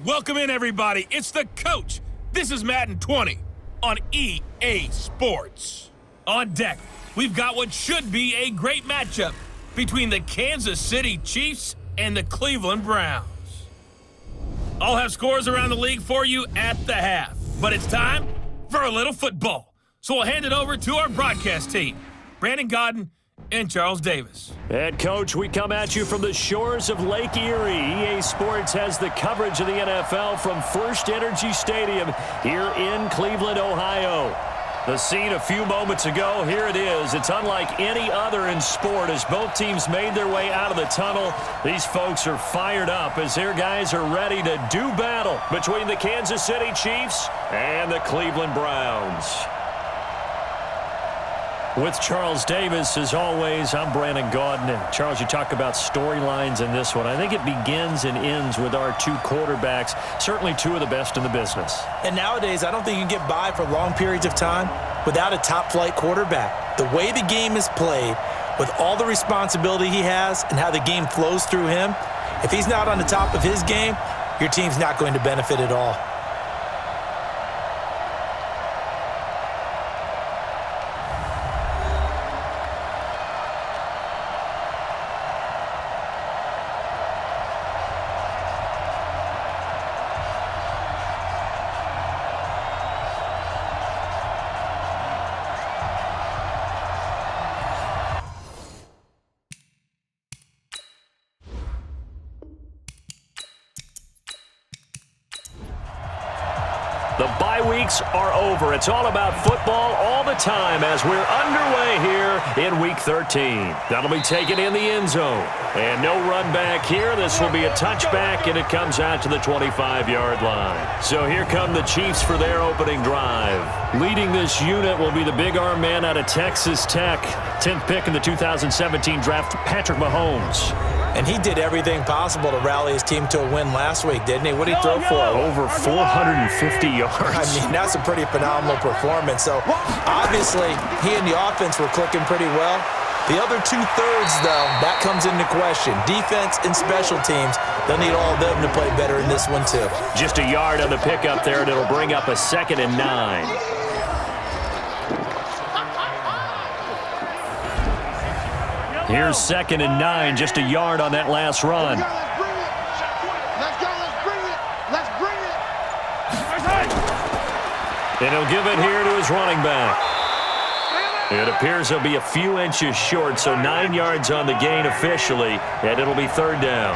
Welcome in, everybody. It's the coach. This is Madden 20 on EA Sports. On deck, we've got what should be a great matchup between the Kansas City Chiefs and the Cleveland Browns. I'll have scores around the league for you at the half, but it's time for a little football. So we'll hand it over to our broadcast team, Brandon Godden and Charles Davis. Head coach, we come at you from the shores of Lake Erie. EA Sports has the coverage of the NFL from First Energy Stadium here in Cleveland, Ohio. The scene a few moments ago, here it is. It's unlike any other in sport as both teams made their way out of the tunnel. These folks are fired up as their guys are ready to do battle between the Kansas City Chiefs and the Cleveland Browns. With Charles Davis, as always, I'm Brandon Godden. And Charles, you talk about storylines in this one. I think it begins and ends with our two quarterbacks, certainly two of the best in the business. And nowadays, I don't think you can get by for long periods of time without a top-flight quarterback. The way the game is played, with all the responsibility he has and how the game flows through him, if he's not on the top of his game, your team's not going to benefit at all. The bye weeks are over. It's all about football all the time as we're underway here in Week 13. That'll be taken in the end zone. And no run back here. This will be a touchback, and it comes out to the 25-yard line. So here come the Chiefs for their opening drive. Leading this unit will be the big arm man out of Texas Tech. 10th pick in the 2017 draft, Patrick Mahomes. And he did everything possible to rally his team to a win last week, didn't he? What did he throw for? Over 450 yards. I mean, that's a pretty phenomenal performance. So, obviously, he and the offense were clicking pretty well. The other two-thirds, though, that comes into question. Defense and special teams, they'll need all of them to play better in this one, too. Just a yard on the pickup there, and it'll bring up a 2nd and 9. Here's 2nd and 9, just a yard on that last run. Let's go, let's bring it. Let's bring it. And he'll give it here to his running back. It appears he'll be a few inches short, so 9 yards on the gain officially, and it'll be 3rd down.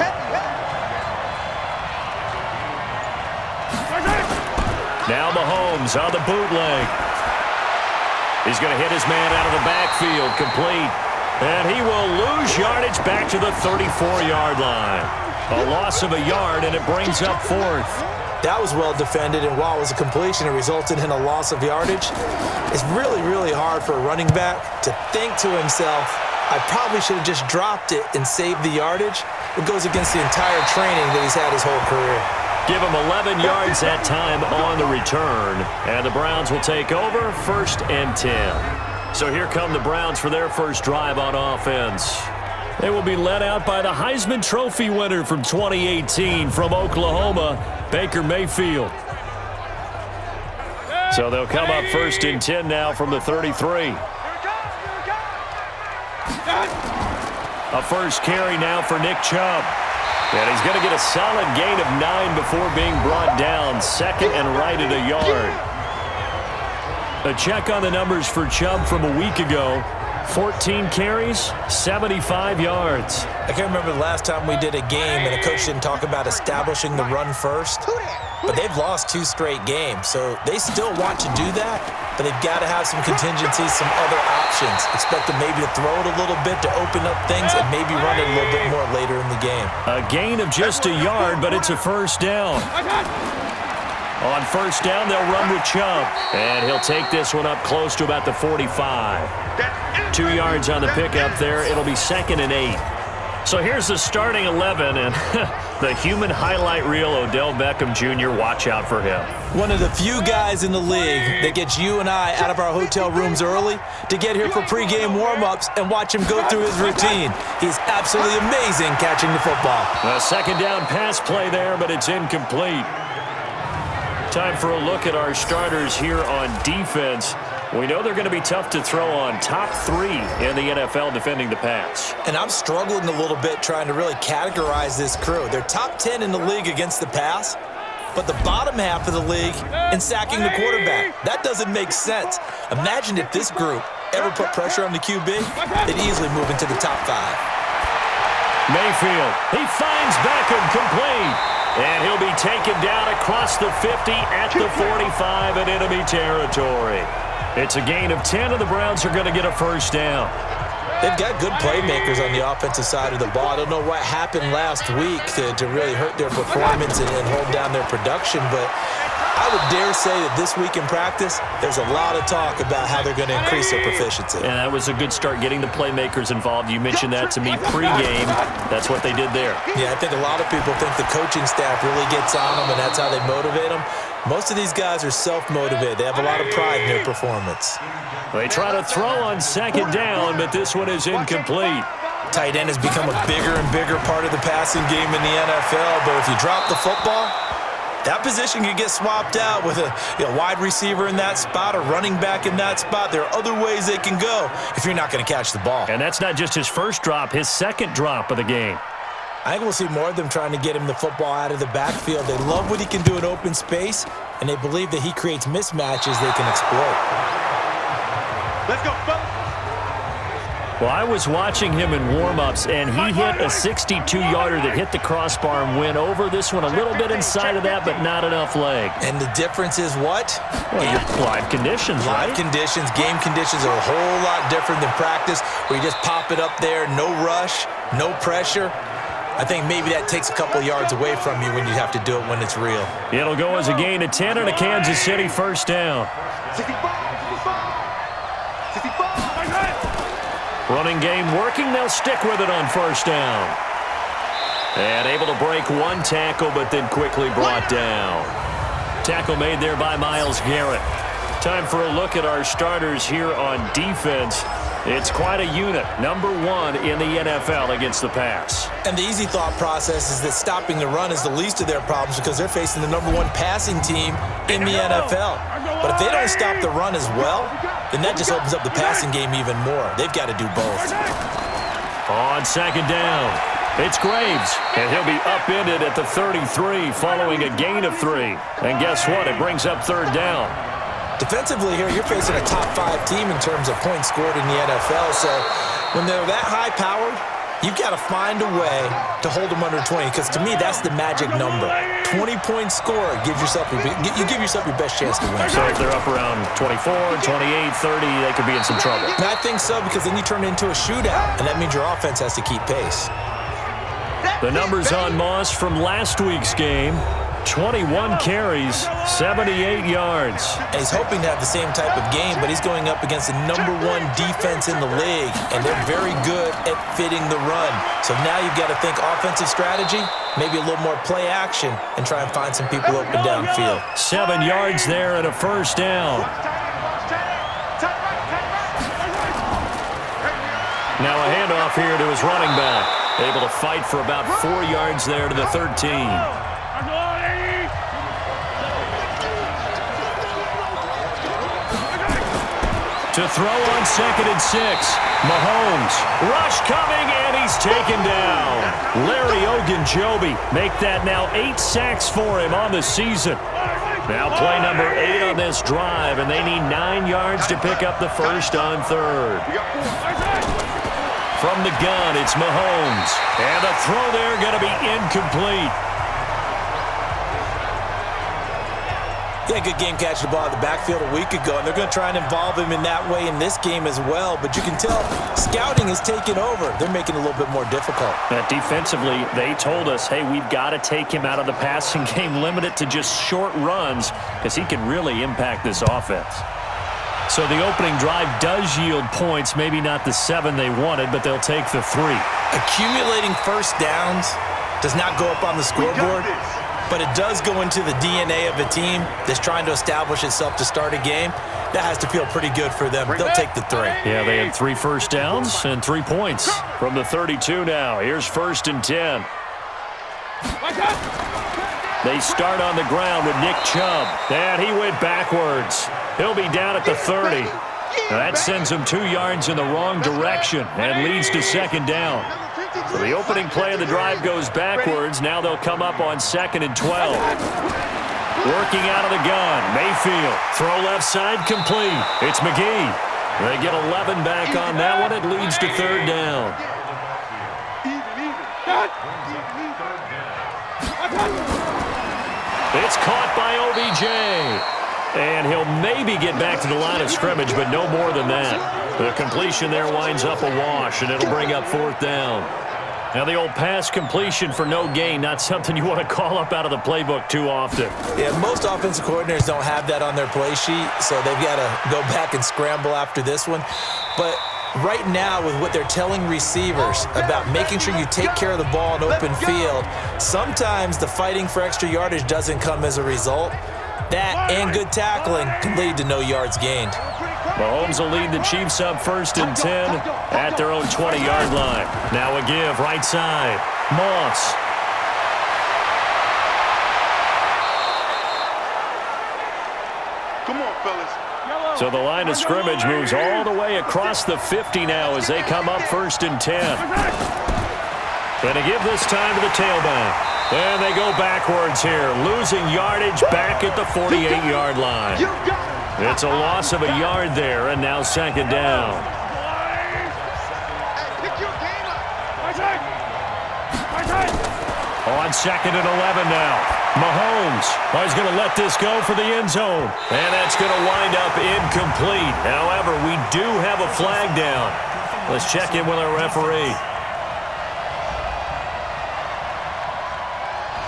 Now Mahomes on the bootleg. He's going to hit his man out of the backfield, complete. And he will lose yardage back to the 34-yard line. A loss of a yard, and it brings up 4th. That was well defended, and while it was a completion, it resulted in a loss of yardage. It's really, really hard for a running back to think to himself, I probably should have just dropped it and saved the yardage. It goes against the entire training that he's had his whole career. Give him 11 yards that time on the return. And the Browns will take over, 1st and 10. So here come the Browns for their first drive on offense. They will be led out by the Heisman Trophy winner from 2018 from Oklahoma, Baker Mayfield. So they'll come up 1st and 10 now from the 33. A first carry now for Nick Chubb. And he's going to get a solid gain of 9 before being brought down. 2nd and right at a yard. A check on the numbers for Chubb from a week ago. 14 carries, 75 yards. I can't remember the last time we did a game and a coach didn't talk about establishing the run first. But they've lost 2 straight games, so they still want to do that, but they've got to have some contingencies, some other options. Expect them maybe to throw it a little bit to open up things and maybe run it a little bit more later in the game. A gain of just a yard, but it's a 1st down. On 1st down, they'll run with Chubb. And he'll take this one up close to about the 45. 2 yards on the pickup there. It'll be 2nd and 8. So here's the starting 11, and the human highlight reel, Odell Beckham Jr., watch out for him. One of the few guys in the league that gets you and I out of our hotel rooms early to get here for pregame warm-ups and watch him go through his routine. He's absolutely amazing catching the football. A second down pass play there, but it's incomplete. Time for a look at our starters here on defense. We know they're going to be tough to throw on, top 3 in the NFL defending the pass. And I'm struggling a little bit trying to really categorize this crew. They're top 10 in the league against the pass, but the bottom half of the league in sacking the quarterback. That doesn't make sense. Imagine if this group ever put pressure on the QB, they'd easily move into the top 5. Mayfield, he finds Beckham complete. And he'll be taken down across the 50 at the 45 in enemy territory. It's a gain of 10, and the Browns are going to get a first down. They've got good playmakers on the offensive side of the ball. I don't know what happened last week to really hurt their performance and hold down their production, but I would dare say that this week in practice, there's a lot of talk about how they're going to increase their proficiency. And that was a good start getting the playmakers involved. You mentioned that to me pregame. That's what they did there. Yeah, I think a lot of people think the coaching staff really gets on them, and that's how they motivate them. Most of these guys are self-motivated. They have a lot of pride in their performance. They try to throw on second down, but this one is incomplete. Tight end has become a bigger and bigger part of the passing game in the NFL, but if you drop the football, that position can get swapped out with a wide receiver in that spot, a running back in that spot. There are other ways they can go if you're not going to catch the ball. And that's not just his first drop, his second drop of the game. I think we'll see more of them trying to get him the football out of the backfield. They love what he can do in open space, and they believe that he creates mismatches they can exploit. Let's go, fellas. Well, I was watching him in warm-ups, and he hit a 62-yarder that hit the crossbar and went over. This one a little bit inside of that, but not enough leg. And the difference is what? Well, live conditions, right? Live conditions, game conditions are a whole lot different than practice, where you just pop it up there, no rush, no pressure. I think maybe that takes a couple yards away from you when you have to do it when it's real. It'll go as a gain of 10 and a Kansas City first down. 65. Running game working. They'll stick with it on first down. And able to break one tackle, but then quickly brought down. Tackle made there by Myles Garrett. Time for a look at our starters here on defense. It's quite a unit, number 1 in the NFL against the pass. And the easy thought process is that stopping the run is the least of their problems because they're facing the number 1 passing team in the NFL. But if they don't stop the run as well, then that just opens up the passing game even more. They've got to do both. On second down, it's Graves, and he'll be upended at the 33 following a gain of 3. And guess what? It brings up third down. Defensively here, you're facing a top 5 team in terms of points scored in the NFL. So when they're that high-powered, you've got to find a way to hold them under 20, because to me, that's the magic number. 20-point score gives yourself you give yourself your best chance to win. So if they're up around 24, 28, 30, they could be in some trouble. And I think so, because then you turn it into a shootout, and that means your offense has to keep pace. The numbers on Moss from last week's game. 21 carries, 78 yards. And he's hoping to have the same type of game, but he's going up against the number 1 defense in the league, and they're very good at fitting the run. So now you've got to think offensive strategy, maybe a little more play action, and try and find some people open downfield. 7 yards there and a first down. Now a handoff here to his running back. Able to fight for about 4 yards there to the 13. To throw on second and 6. Mahomes. Rush coming, and he's taken down. Larry Ogunjobi make that now 8 sacks for him on the season. Now play number 8 on this drive, and they need 9 yards to pick up the first on third. From the gun, it's Mahomes. And the throw there going to be incomplete. Yeah, good game catching the ball at the backfield a week ago, and they're going to try and involve him in that way in this game as well. But you can tell scouting is taking over. They're making it a little bit more difficult. Defensively, they told us, hey, we've got to take him out of the passing game, limit it to just short runs, because he can really impact this offense. So the opening drive does yield points, maybe not the 7 they wanted, but they'll take the 3. Accumulating first downs does not go up on the scoreboard, but it does go into the DNA of a team that's trying to establish itself to start a game. That has to feel pretty good for them. They'll take the 3. Yeah, they had 3 first downs and 3 points. From the 32 now, here's 1st and 10. They start on the ground with Nick Chubb, and he went backwards. He'll be down at the 30. Now that sends him 2 yards in the wrong direction and leads to 2nd down. So the opening play of the drive goes backwards. Now they'll come up on 2nd and 12. Working out of the gun, Mayfield. Throw left side, complete. It's McGee. They get 11 back on that one. It leads to 3rd down. It's caught by OBJ. And he'll maybe get back to the line of scrimmage, but no more than that. The completion there winds up a wash, and it'll bring up 4th down. Now the old pass completion for no gain, not something you want to call up out of the playbook too often. Yeah, most offensive coordinators don't have that on their play sheet, so they've got to go back and scramble after this one. But right now, with what they're telling receivers about making sure you take care of the ball in open field, sometimes the fighting for extra yardage doesn't come as a result. That and good tackling can lead to no yards gained. Mahomes will lead the Chiefs up 1st and 10 at their own 20-yard line. Now a give right side. Moss. Come on, fellas. So the line of scrimmage moves all the way across the 50 now as they come up 1st and 10. And a give this time to the tailback. And they go backwards here, losing yardage back at the 48-yard line. It's a loss of a yard there, and now 2nd down. On 2nd and 11 now. Mahomes is going to let this go for the end zone. And that's going to wind up incomplete. However, we do have a flag down. Let's check in with our referee.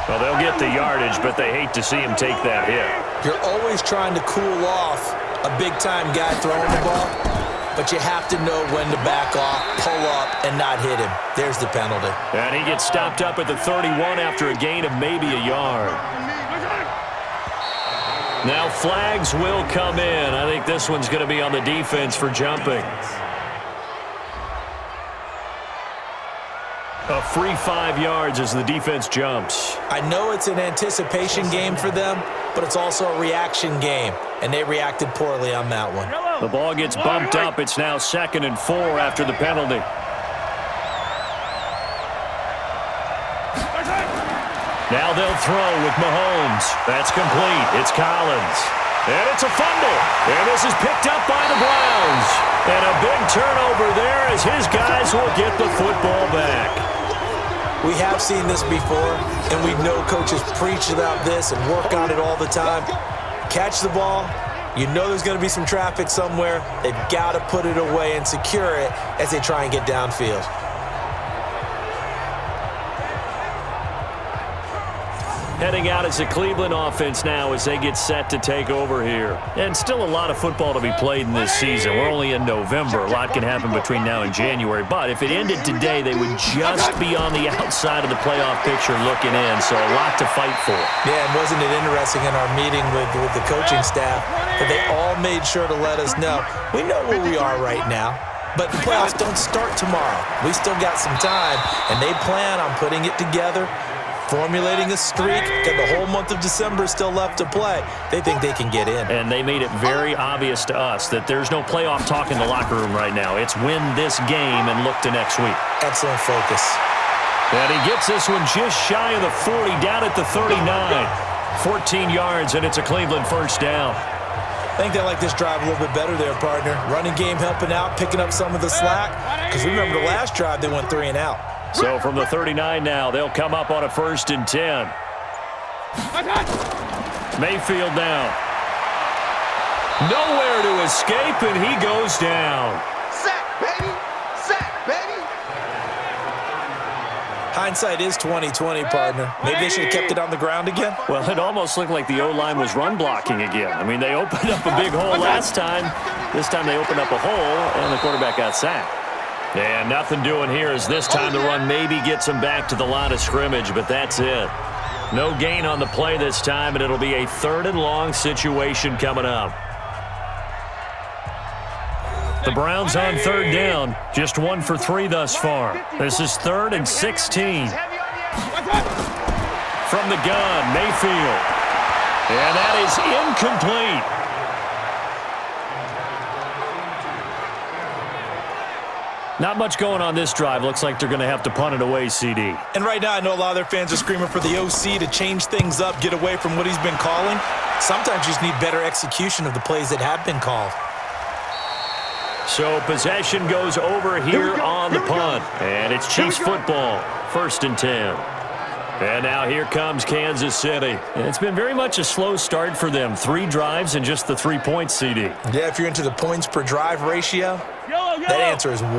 Well, they'll get the yardage, but they hate to see him take that hit. You're always trying to cool off a big-time guy throwing the ball, but you have to know when to back off, pull up, and not hit him. There's the penalty. And he gets stopped up at the 31 after a gain of maybe a yard. Now flags will come in. I think this one's going to be on the defense for jumping. A free 5 yards as the defense jumps. I know it's an anticipation game for them, but it's also a reaction game, and they reacted poorly on that one. The ball gets bumped up. It's now 2nd and 4 after the penalty. Now they'll throw with Mahomes. That's complete. It's Collins. And it's a fumble. And this is picked up by the Browns. And a big turnover there as his guys will get the football back. We have seen this before, and we know coaches preach about this and work on it all the time. Catch the ball. You know there's going to be some traffic somewhere. They've got to put it away and secure it as they try and get downfield. Heading out as the Cleveland offense now as they get set to take over here. And still a lot of football to be played in this season. We're only in November. A lot can happen between now and January. But if it ended today, they would just be on the outside of the playoff picture looking in. So a lot to fight for. Yeah, and wasn't it interesting in our meeting with the coaching staff that they all made sure to let us know, we know where we are right now, but the playoffs don't start tomorrow. We still got some time, and they plan on putting it together, formulating a streak, and the whole month of December is still left to play. They think they can get in. And they made it very obvious to us that there's no playoff talk in the locker room right now. It's win this game and look to next week. Excellent focus. And he gets this one just shy of the 40, down at the 39. 14 yards, and it's a Cleveland first down. I think they like this drive a little bit better there, partner. Running game helping out, picking up some of the slack. Because remember the last drive, they went 3 and out. So from the 39 now, they'll come up on a 1st and 10. Mayfield down. Nowhere to escape, and he goes down. Sack, baby! Sack, baby! Hindsight is 20/20, partner. Maybe they should have kept it on the ground again. Well, it almost looked like the O-line was run blocking again. I mean, they opened up a big hole last time. This time they opened up a hole, and the quarterback got sacked. And nothing doing here as this time the run maybe gets him back to the line of scrimmage, but that's it. No gain on the play this time, and it'll be a 3rd and long situation coming up. The Browns on 3rd down, just 1 for 3 thus far. This is 3rd and 16. From the gun, Mayfield. And that is incomplete. Not much going on this drive. Looks like they're going to have to punt it away, CD. And right now, I know a lot of their fans are screaming for the OC to change things up, get away from what he's been calling. Sometimes you just need better execution of the plays that have been called. So possession goes over here on the punt. And it's Chiefs football, 1st and 10. And now here comes Kansas City. It's been very much a slow start for them. 3 drives and just the 3 points, CD. Yeah, if you're into the points per drive ratio, that answer is 1.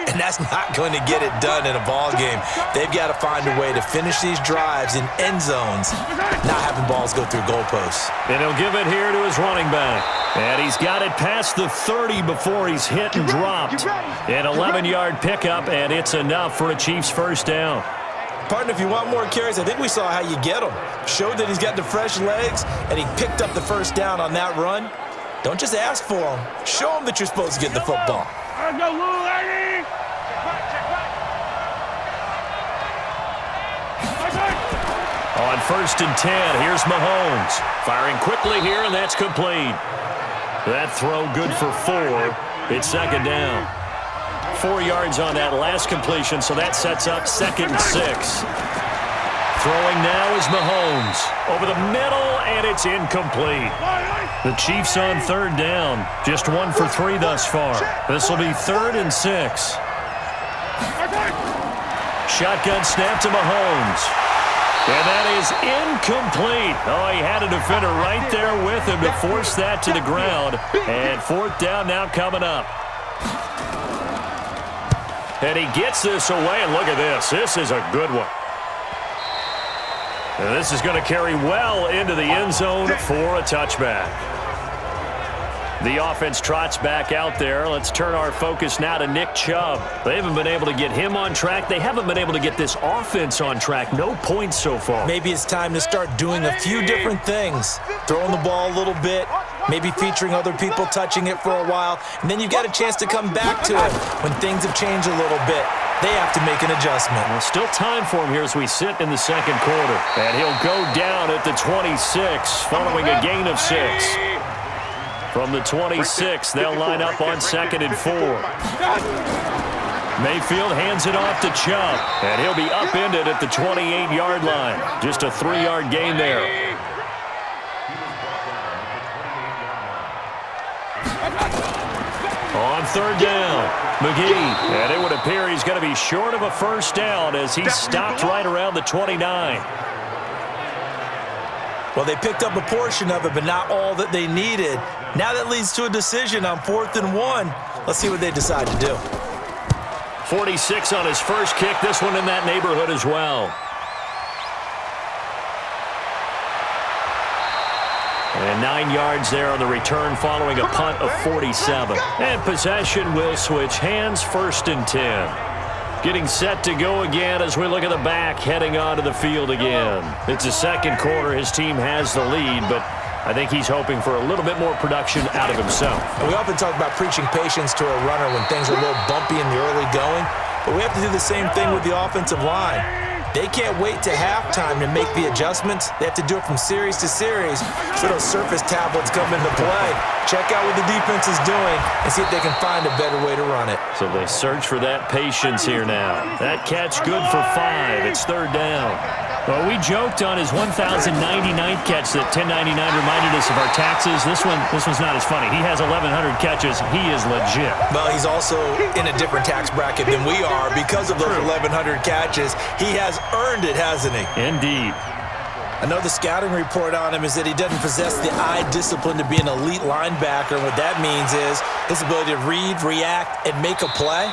And that's not going to get it done in a ball game. They've got to find a way to finish these drives in end zones, not having balls go through goalposts. And he'll give it here to his running back. And he's got it past the 30 before he's hit and dropped. An 11-yard pickup, and it's enough for a Chiefs 1st down. Partner, if you want more carries, I think we saw how you get them. Showed that he's got the fresh legs, and he picked up the 1st down on that run. Don't just ask for them. Show them that you're supposed to get the football. On 1st and 10, here's Mahomes. Firing quickly here, and that's complete. That throw good for 4. It's 2nd down. 4 yards on that last completion, so that sets up 2nd and 6. Throwing now is Mahomes. Over the middle, and it's incomplete. The Chiefs on 3rd down. Just 1 for 3 thus far. This will be 3rd and 6. Shotgun snap to Mahomes. And that is incomplete. Oh, he had a defender right there with him to force that to the ground. And 4th down now coming up. And he gets this away, and look at this. This is a good one. And this is going to carry well into the end zone for a touchback. The offense trots back out there. Let's turn our focus now to Nick Chubb. They haven't been able to get him on track. They haven't been able to get this offense on track. No points so far. Maybe it's time to start doing a few different things. Throwing the ball a little bit, maybe featuring other people touching it for a while, and then you've got a chance to come back to it when things have changed a little bit. They have to make an adjustment. Well, still time for him here as we sit in the 2nd quarter. And he'll go down at the 26 following a gain of 6. From the 26, they'll line up on 2nd and 4. Mayfield hands it off to Chubb, and he'll be upended at the 28-yard line. Just a 3-yard gain there. On 3rd down, McGee, and it would appear he's going to be short of a 1st down as he's stopped right around the 29. Well, they picked up a portion of it, but not all that they needed. Now that leads to a decision on 4th and 1. Let's see what they decide to do. 46 on his first kick. This one in that neighborhood as well. And 9 yards there on the return following a punt of 47. And possession will switch hands, 1st and 10. Getting set to go again as we look at the back heading onto the field again. It's the 2nd quarter. His team has the lead, but I think he's hoping for a little bit more production out of himself. And we often talk about preaching patience to a runner when things are a little bumpy in the early going, but we have to do the same thing with the offensive line. They can't wait to halftime to make the adjustments. They have to do it from series to series so those surface tablets come into play. Check out what the defense is doing and see if they can find a better way to run it. So they search for that patience here now. That catch good for 5. It's 3rd down. Well, we joked on his 1,099th catch that 1099 reminded us of our taxes. This one's not as funny. He has 1,100 catches. He is legit. Well, he's also in a different tax bracket than we are because of those 1,100 catches. He has earned it, hasn't he? Indeed. I know the scouting report on him is that he doesn't possess the eye discipline to be an elite linebacker. And what that means is his ability to read, react, and make a play.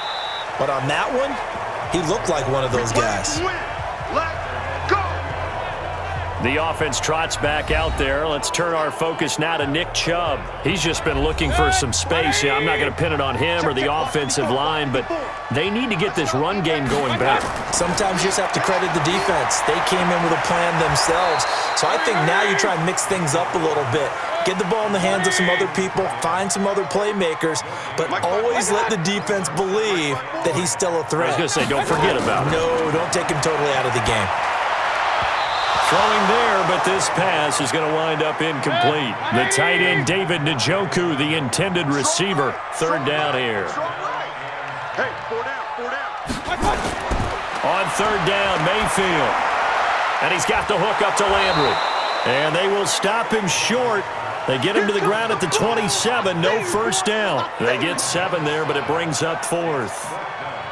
But on that one, He looked like one of those guys. Let's go. The offense trots back out there. Let's turn our focus now to Nick Chubb. He's just been looking for some space. Yeah, I'm not going to pin it on him or the offensive line, but they need to get this run game going better. Sometimes you just have to credit the defense. They came in with a plan themselves. So I think now you try and mix things up a little bit. Get the ball in the hands of some other people, find some other playmakers, but always let the defense believe that he's still a threat. I was going to say, don't forget about it. No, don't take him totally out of the game. Throwing there, but this pass is going to wind up incomplete. The tight end, David Njoku, the intended receiver. Third down here. Hey, 4 down. On third down, Mayfield. And he's got the hook up to Landry. And they will stop him short. They get him to the ground at the 27. No first down. They get 7 there, but it brings up 4th.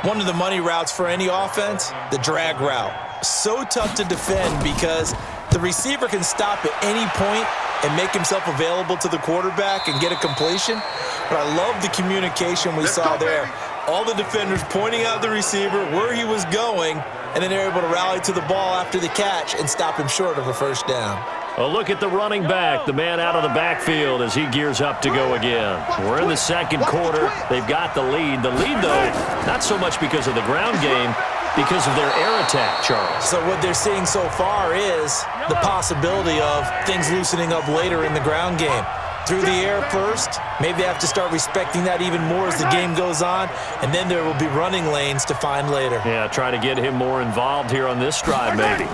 One of the money routes for any offense, the drag route. So tough to defend because the receiver can stop at any point and make himself available to the quarterback and get a completion. But I love the communication we saw there. All the defenders pointing out the receiver, where he was going, and then they're able to rally to the ball after the catch and stop him short of a first down. A look at the running back, the man out of the backfield as he gears up to go again. We're in the second quarter. They've got the lead. The lead, though, not so much because of the ground game, because of their air attack, Charles. So what they're seeing so far is the possibility of things loosening up later in the ground game. Through the air first, maybe they have to start respecting that even more as the game goes on, and then there will be running lanes to find later. Yeah, try to get him more involved here on this drive, maybe.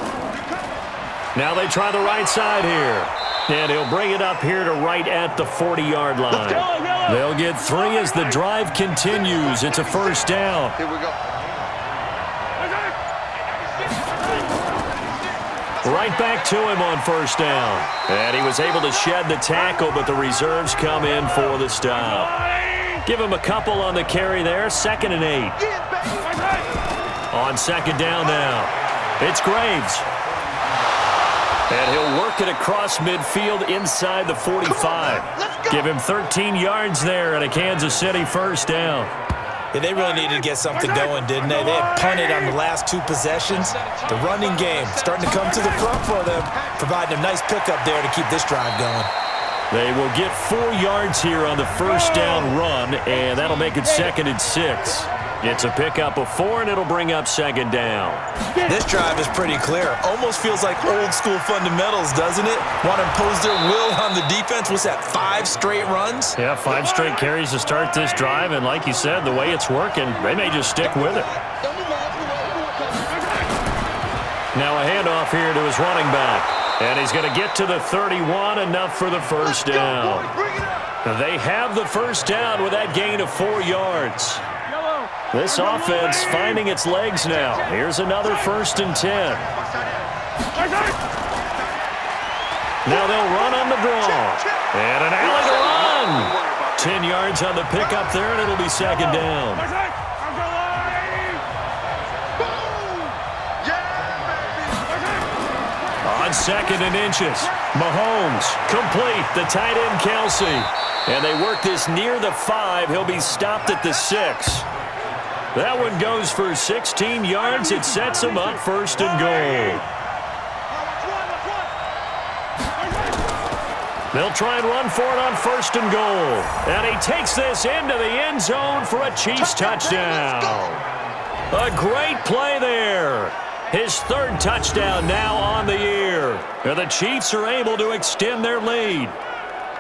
Now they try the right side here. And he'll bring it up here to right at the 40-yard line. They'll get 3 as the drive continues. It's a first down. Here we go. Right back to him on first down. And he was able to shed the tackle, but the reserves come in for the stop. Give him a couple on the carry there. 2nd and 8. On second down now. It's Graves. And he'll work it across midfield inside the 45. Give him 13 yards there and a Kansas City first down. Yeah, they really needed to get something going, didn't they? They had punted on the last 2 possessions. The running game starting to come to the front for them, providing a nice pickup there to keep this drive going. They will get 4 yards here on the first down run, and that'll make it 2nd and 6. It's a pickup of 4, and it'll bring up 2nd down. This drive is pretty clear. Almost feels like old school fundamentals, doesn't it? Want to impose their will on the defense. What's that, 5 straight runs? Yeah, 5 straight carries to start this drive, and like you said, the way it's working, they may just stick with it. Now a handoff here to his running back, and he's going to get to the 31, enough for the first down. They have the first down with that gain of 4 yards. This offense finding its legs now. Here's another 1st and 10. Now they'll run on the draw. And an alley to run. 10 yards on the pickup there, and it'll be 2nd down. On 2nd and inches, Mahomes complete. The tight end, Kelsey. And they work this near the 5. He'll be stopped at the 6. That one goes for 16 yards. It sets him up 1st and goal. They'll try and run for it on 1st and goal. And he takes this into the end zone for a Chiefs touchdown. A great play there. His 3rd touchdown now on the year. And the Chiefs are able to extend their lead.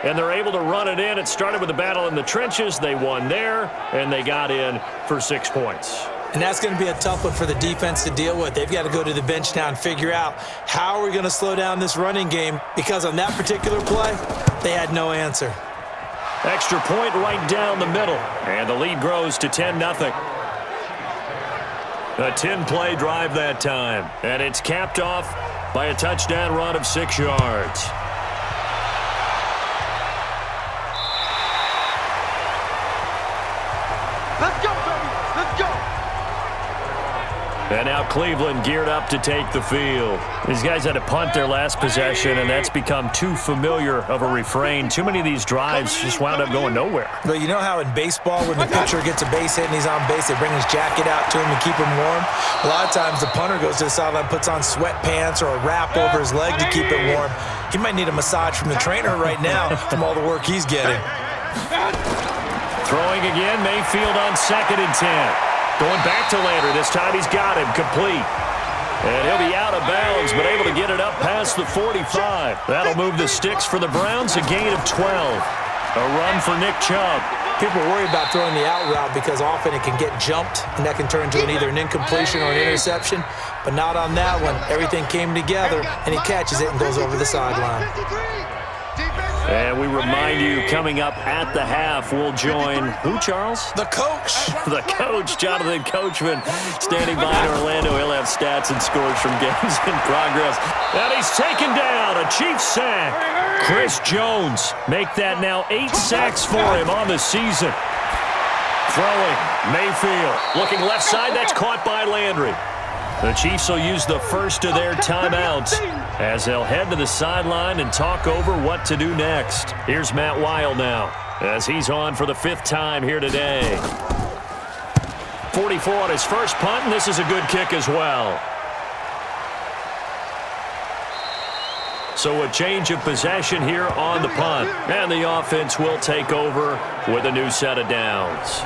And they're able to run it in. It started with a battle in the trenches. They won there, and they got in for 6 points. And that's going to be a tough one for the defense to deal with. They've got to go to the bench now and figure out how are we going to slow down this running game, because on that particular play, they had no answer. Extra point right down the middle, and the lead grows to 10-0. A 10-play drive that time, and it's capped off by a touchdown run of 6 yards. Let's go, baby. Let's go. And now Cleveland geared up to take the field. These guys had to punt their last possession, and that's become too familiar of a refrain. Too many of these drives just wound up going nowhere. But you know how in baseball, when the pitcher gets a base hit and he's on base, they bring his jacket out to him and keep him warm? A lot of times the punter goes to the sideline, puts on sweatpants or a wrap over his leg to keep it warm. He might need a massage from the trainer right now from all the work he's getting. Throwing again, Mayfield on 2nd and 10. Going back to Landry. This time he's got him complete. And he'll be out of bounds, but able to get it up past the 45. That'll move the sticks for the Browns, a gain of 12. A run for Nick Chubb. People worry about throwing the out route because often it can get jumped, and that can turn into either an incompletion or an interception. But not on that one. Everything came together, and he catches it and goes over the sideline. And we remind you, coming up at the half, we'll join who, Charles? The coach. The coach, Jonathan Coachman, standing by in Orlando. He'll have stats and scores from games in progress. And he's taken down, a Chiefs sack. Chris Jones, make that now 8 sacks for him on the season. Throwing, Mayfield, looking left side, that's caught by Landry. The Chiefs will use the first of their timeouts as they'll head to the sideline and talk over what to do next. Here's Matt Weil now as he's on for the 5th time here today. 44 on his first punt, and this is a good kick as well. So a change of possession here on the punt, and the offense will take over with a new set of downs.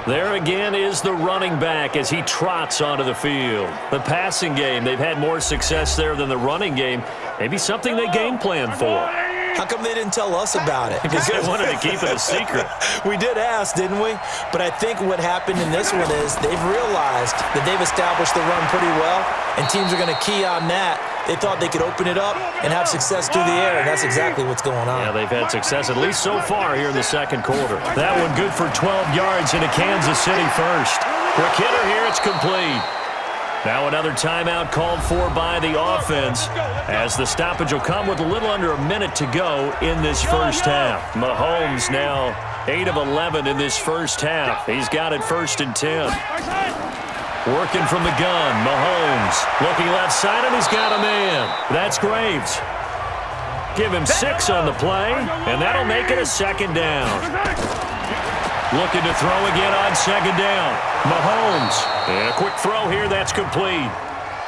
There again is the running back as he trots onto the field. The passing game, they've had more success there than the running game. Maybe something they game plan for. How come they didn't tell us about it? Because they wanted to keep it a secret. We did ask, didn't we? But I think what happened in this one is they've realized that they've established the run pretty well, and teams are going to key on that. They thought they could open it up and have success through the air, and that's exactly what's going on. Yeah, they've had success at least so far here in the second quarter. That one good for 12 yards into Kansas City first. Quick hitter here, it's complete. Now another timeout called for by the offense as the stoppage will come with a little under a minute to go in this first half. Mahomes now 8 of 11 in this first half. He's got it 1st and 10. Working from the gun, Mahomes looking left side, and he's got a man. That's Graves. Give him 6 on the play, and that'll make it a 2nd down. Looking to throw again on 2nd down. Mahomes. And a quick throw here, that's complete.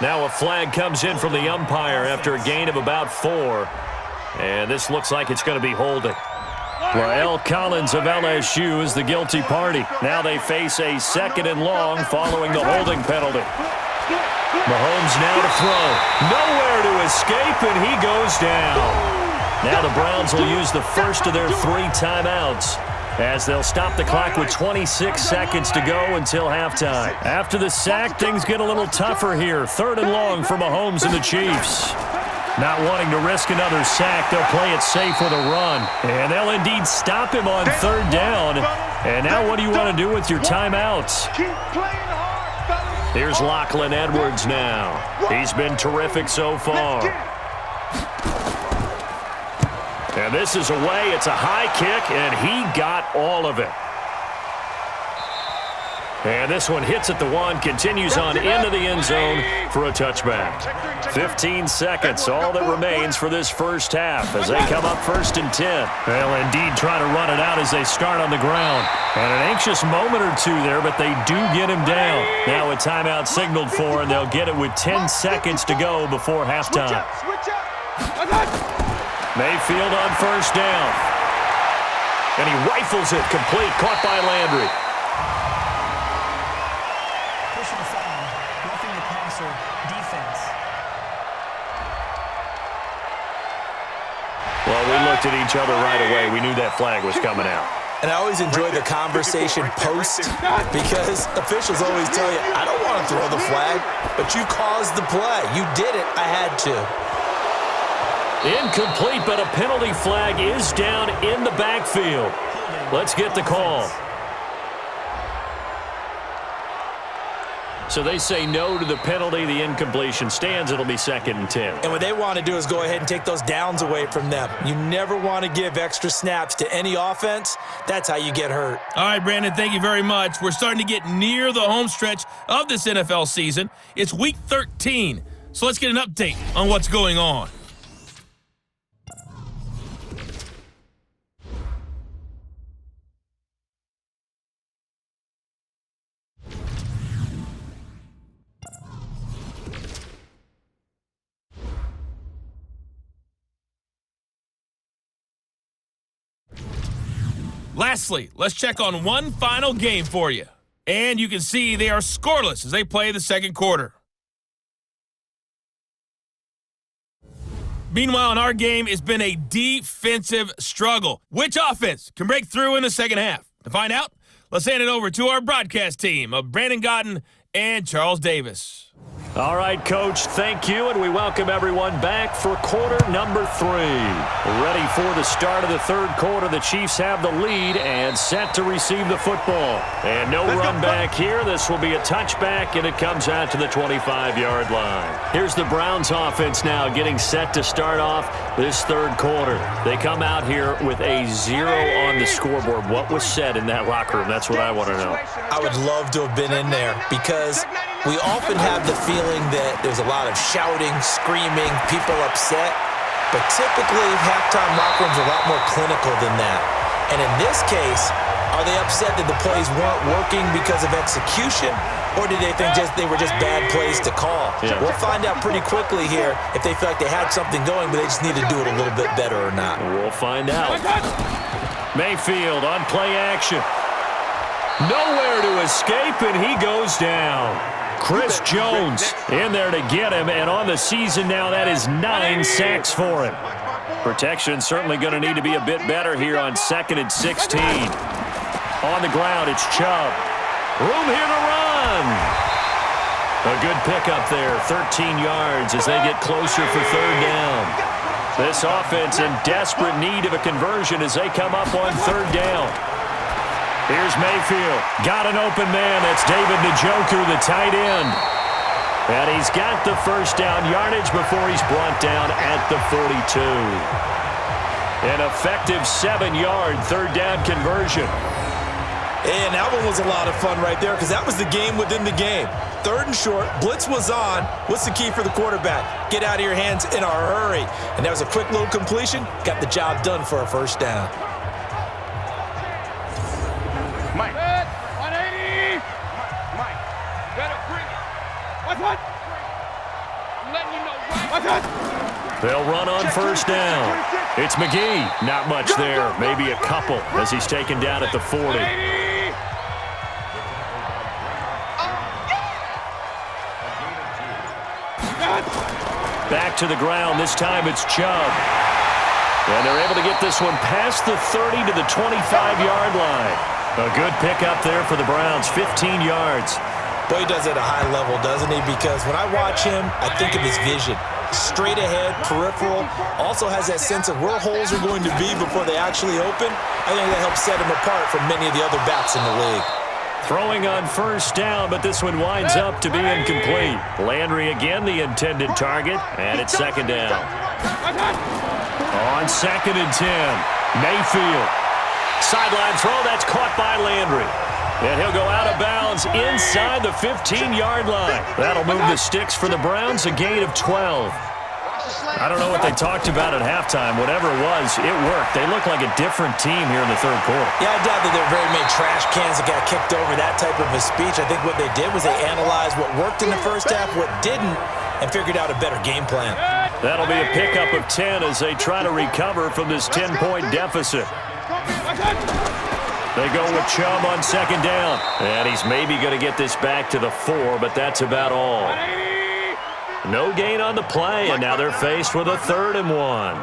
Now a flag comes in from the umpire after a gain of about 4. And this looks like it's going to be holding. La'el Collins of LSU is the guilty party. Now they face a 2nd and long following the holding penalty. Mahomes now to throw. Nowhere to escape, and he goes down. Now the Browns will use the first of their 3 timeouts as they'll stop the clock with 26 seconds to go until halftime. After the sack, things get a little tougher here. 3rd and long for Mahomes and the Chiefs. Not wanting to risk another sack, they'll play it safe with a run. And they'll indeed stop him on 3rd down. And now what do you want to do with your timeouts? Here's Lachlan Edwards now. He's been terrific so far. And this is away. It's a high kick, and he got all of it. And this one hits at the 1, continues on into the end zone for a touchback. 15 seconds, all that remains for this first half as they come up 1st and 10. They'll indeed try to run it out as they start on the ground. And an anxious moment or two there, but they do get him down. Now a timeout signaled for, and they'll get it with 10 seconds to go before halftime. Mayfield on 1st down. And he rifles it complete, caught by Landry. Well, we looked at each other right away. We knew that flag was coming out. And I always enjoy the conversation post because officials always tell you, I don't want to throw the flag, but you caused the play. You did it. I had to. Incomplete, but a penalty flag is down in the backfield. Let's get the call. So they say no to the penalty. The incompletion stands. It'll be 2nd and 10. And what they want to do is go ahead and take those downs away from them. You never want to give extra snaps to any offense. That's how you get hurt. All right, Brandon, thank you very much. We're starting to get near the home stretch of this NFL season. It's Week 13, so let's get an update on what's going on. Lastly, let's check on one final game for you. And you can see they are scoreless as they play the second quarter. Meanwhile, in our game, it's been a defensive struggle. Which offense can break through in the second half? To find out, let's hand it over to our broadcast team of Brandon Gaudin and Charles Davis. All right, Coach, thank you, and we welcome everyone back for quarter number 3. Ready for the start of the third quarter. The Chiefs have the lead and set to receive the football. And no run back here. This will be a touchback, and it comes out to the 25-yard line. Here's the Browns offense now getting set to start off this third quarter. They come out here with a 0 on the scoreboard. What was said in that locker room? That's what I want to know. I would love to have been in there because we often have the feeling that there's a lot of shouting, screaming, people upset. But typically, halftime locker rooms are a lot more clinical than that. And in this case, are they upset that the plays weren't working because of execution? Or did they think they were just bad plays to call? Yeah. We'll find out pretty quickly here if they feel like they had something going, but they just need to do it a little bit better or not. We'll find out. Mayfield on play action. Nowhere to escape, and he goes down. Chris Jones in there to get him, and on the season now, that is 9 sacks for him. Protection certainly going to need to be a bit better here on 2nd and 16. On the ground, it's Chubb. Room here to run. A good pickup there, 13 yards as they get closer for third down. This offense in desperate need of a conversion as they come up on third down. Here's Mayfield. Got an open man. That's David Njoku, the tight end. And he's got the first down yardage before he's brought down at the 42. An effective 7-yard third down conversion. And that one was a lot of fun right there because that was the game within the game. 3rd and short, blitz was on. What's the key for the quarterback? Get out of your hands in a hurry. And that was a quick little completion. Got the job done for a first down. Mike. 180. Mike. Better bring it. What? I'm letting you know right. They'll run on first down. It's McGee. Not much there. Maybe a couple as he's taken down at the 40. Back to the ground. This time it's Chubb. And they're able to get this one past the 30 to the 25-yard line. A good pickup there for the Browns, 15 yards. Boy, he does it at a high level, doesn't he? Because when I watch him, I think of his vision. Straight ahead, peripheral, also has that sense of where holes are going to be before they actually open. I think that helps set him apart from many of the other backs in the league. Throwing on first down, but this one winds up to be incomplete. Landry again, the intended target, and it's second down. On 2nd and 10, Mayfield. Sideline throw, that's caught by Landry. And he'll go out of bounds inside the 15-yard line. That'll move the sticks for the Browns, a gain of 12. I don't know what they talked about at halftime. Whatever it was, it worked. They look like a different team here in the third quarter. Yeah, I doubt that there were very many trash cans that got kicked over, that type of a speech. I think what they did was they analyzed what worked in the first half, what didn't, and figured out a better game plan. That'll be a pickup of 10 as they try to recover from this 10-point deficit. They go with Chubb on second down. And he's maybe going to get this back to the 4, but that's about all. No gain on the play, and now they're faced with a 3rd and 1.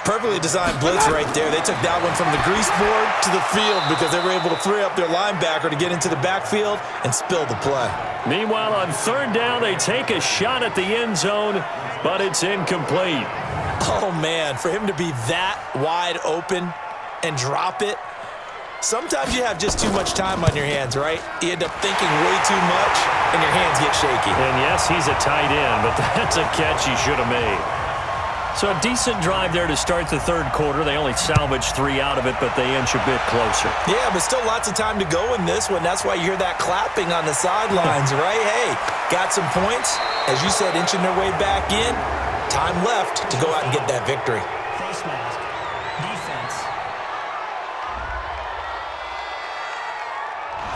Perfectly designed blitz right there. They took that one from the grease board to the field because they were able to free up their linebacker to get into the backfield and spill the play. Meanwhile, on third down, they take a shot at the end zone, but it's incomplete. Oh, man, for him to be that wide open and drop it, Sometimes you have just too much time on your hands, right? You end up thinking way too much, and your hands get shaky. And yes, he's a tight end, but that's a catch he should have made. So a decent drive there to start the third quarter. They only salvaged 3 out of it, but they inch a bit closer. Yeah, but still lots of time to go in this one. That's why you hear that clapping on the sidelines, right? Hey, got some points. As you said, inching their way back in. Time left to go out and get that victory. Face mask. Defense.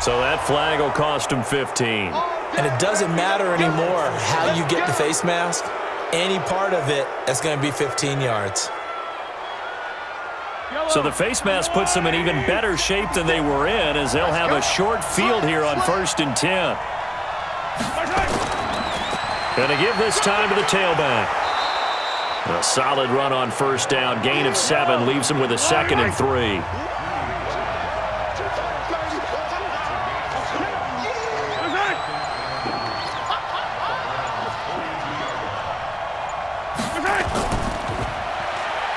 So that flag will cost him 15. And it doesn't matter anymore how you get the face mask. Any part of it, that's going to be 15 yards. So the face mask puts them in even better shape than they were in, as they'll have a short field here on 1st and 10. Going to give this time to the tailback. A solid run on 1st down. Gain of 7 leaves them with a 2nd and 3.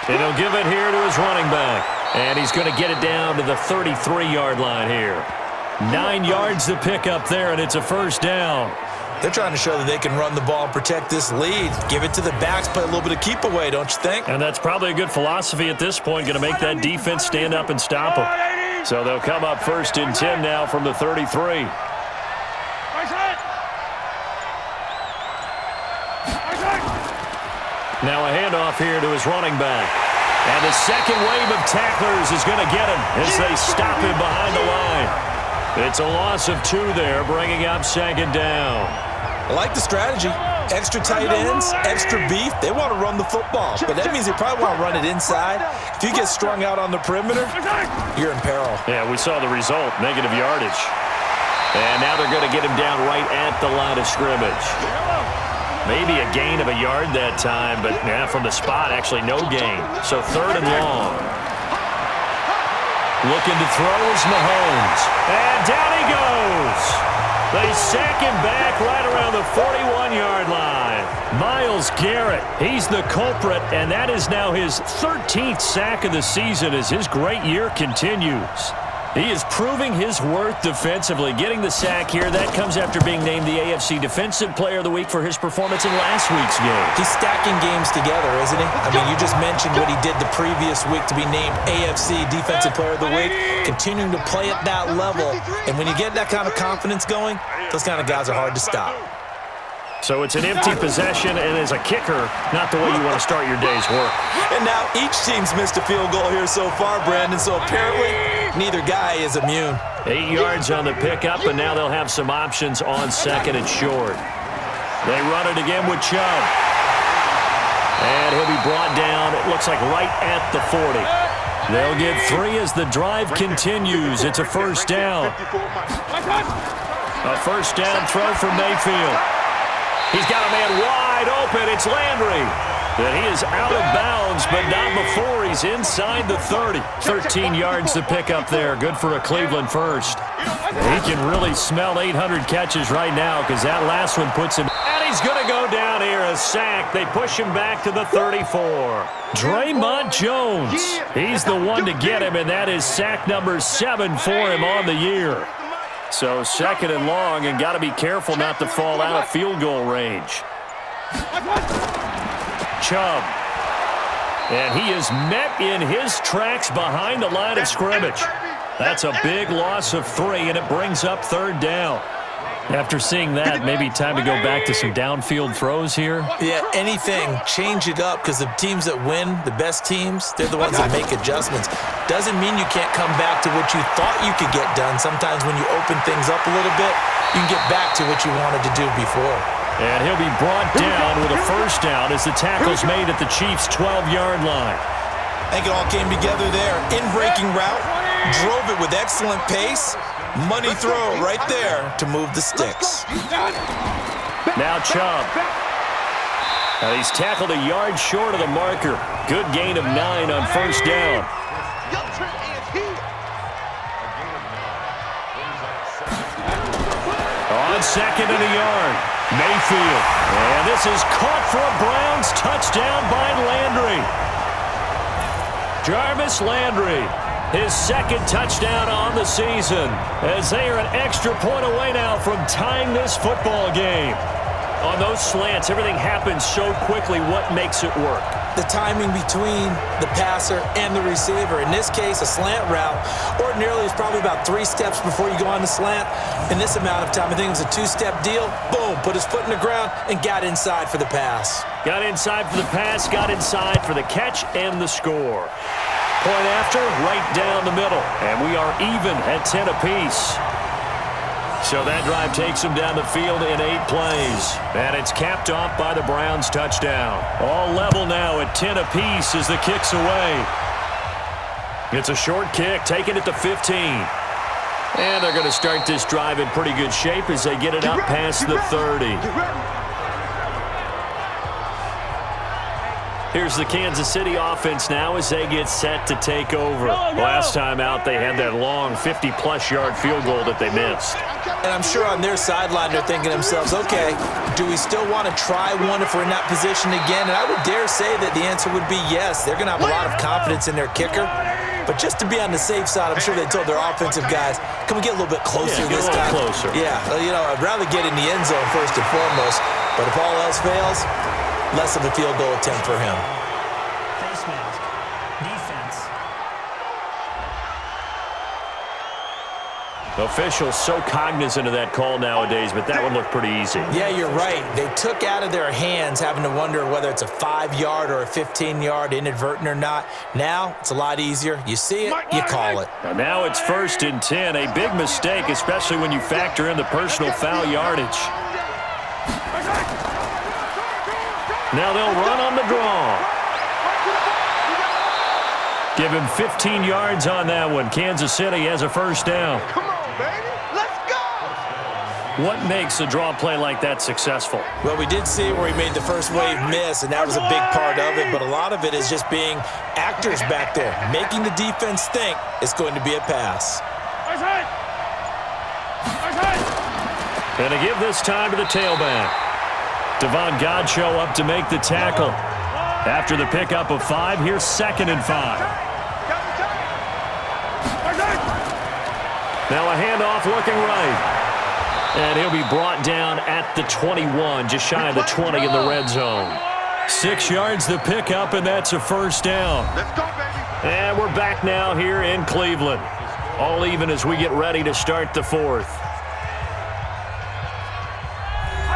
And he'll give it here to his running back. And he's going to get it down to the 33-yard line here. 9 yards to pick up there, and it's a 1st down. They're trying to show that they can run the ball and protect this lead. Give it to the backs, play a little bit of keep away, don't you think? And that's probably a good philosophy at this point, going to make that defense stand up and stop them. So they'll come up 1st and 10 now from the 33. Now a handoff here to his running back. And the second wave of tacklers is going to get him as they stop him behind the line. It's a loss of 2 there, bringing up 2nd down. I like the strategy. Extra tight ends, extra beef. They want to run the football, but that means they probably want to run it inside. If you get strung out on the perimeter, you're in peril. Yeah, we saw the result, negative yardage. And now they're going to get him down right at the line of scrimmage. Maybe a gain of a yard that time, but yeah, from the spot, actually no gain. So 3rd and long. Looking to throw is Mahomes. And down he goes. They sack him back right around the 41-yard line. Myles Garrett, he's the culprit, and that is now his 13th sack of the season as his great year continues. He is proving his worth defensively, getting the sack here. That comes after being named the AFC Defensive Player of the Week for his performance in last week's game. He's stacking games together, isn't he? I mean, you just mentioned what he did the previous week to be named AFC Defensive Player of the Week, continuing to play at that level. And when you get that kind of confidence going, those kind of guys are hard to stop. So it's an empty possession, and as a kicker, not the way you want to start your day's work. And now each team's missed a field goal here so far, Brandon, so apparently neither guy is immune. 8 yards on the pickup, and now they'll have some options on 2nd and short. They run it again with Chubb. And he'll be brought down, it looks like right at the 40. They'll get 3 as the drive continues. It's a 1st down. A 1st down throw from Mayfield. He's got a man wide open. It's Landry. And he is out of bounds, but not before he's inside the 30. 13 yards to pick up there. Good for a Cleveland first. He can really smell 800 catches right now because that last one puts him. And he's going to go down here, a sack. They push him back to the 34. Draymond Jones. He's the one to get him, and that is sack number 7 for him on the year. So 2nd and long, and got to be careful not to fall out of field goal range. Chubb. And he is met in his tracks behind the line of scrimmage. That's a big loss of 3, and it brings up 3rd down. After seeing that, maybe time to go back to some downfield throws here. Yeah, anything. Change it up because the teams that win, the best teams, they're the ones that make adjustments. Doesn't mean you can't come back to what you thought you could get done. Sometimes when you open things up a little bit, you can get back to what you wanted to do before. And he'll be brought down with a 1st down as the tackle's made at the Chiefs' 12-yard line. I think it all came together there. In-breaking route, drove it with excellent pace. Money throw right there to move the sticks. Now Chubb. He's tackled a yard short of the marker. Good gain of 9 on 1st down. On 2nd and a yard, Mayfield. And this is caught for a Browns touchdown by Landry. Jarvis Landry. His second touchdown on the season, as they are an extra point away now from tying this football game. On those slants, everything happens so quickly. What makes it work? The timing between the passer and the receiver. In this case, a slant route ordinarily is probably about 3 steps before you go on the slant. In this amount of time, I think it was a 2-step deal. Boom, put his foot in the ground and got inside for the pass. Got inside for the pass, got inside for the catch and the score. Point after, right down the middle. And we are even at 10 apiece. So that drive takes them down the field in 8 plays. And it's capped off by the Browns' touchdown. All level now at 10 apiece as the kick's away. It's a short kick, taking it to 15. And they're going to start this drive in pretty good shape as they get it up past the 30. Here's the Kansas City offense now as they get set to take over. Last time out, they had that long 50-plus yard field goal that they missed. And I'm sure on their sideline they're thinking to themselves, okay, do we still want to try one if we're in that position again? And I would dare say that the answer would be yes. They're going to have a lot of confidence in their kicker. But just to be on the safe side, I'm sure they told their offensive guys, can we get a little bit closer this time? Closer. Yeah, you know, I'd rather get in the end zone first and foremost. But if all else fails, less of a field goal attempt for him. Face mask. Defense. Officials so cognizant of that call nowadays, but that one looked pretty easy. Yeah, you're right. They took out of their hands having to wonder whether it's a 5-yard or a 15-yard, inadvertent or not. Now, it's a lot easier. You see it, you call it. And now it's 1st and 10. A big mistake, especially when you factor in the personal foul yardage. Now they'll run on the draw. Give him 15 yards on that one. Kansas City has a first down. Come on, baby. Let's go. What makes a draw play like that successful? Well, we did see where he made the first wave miss, and that was a big part of it. But a lot of it is just being actors back there, making the defense think it's going to be a pass. And to give this time to the tailback. Devon Godchaux up to make the tackle. After the pickup of 5, here's 2nd and 5. Now a handoff looking right. And he'll be brought down at the 21, just shy of the 20 in the red zone. 6 yards the pickup, and that's a first down. Let's go, baby. And we're back now here in Cleveland. All even as we get ready to start the 4th.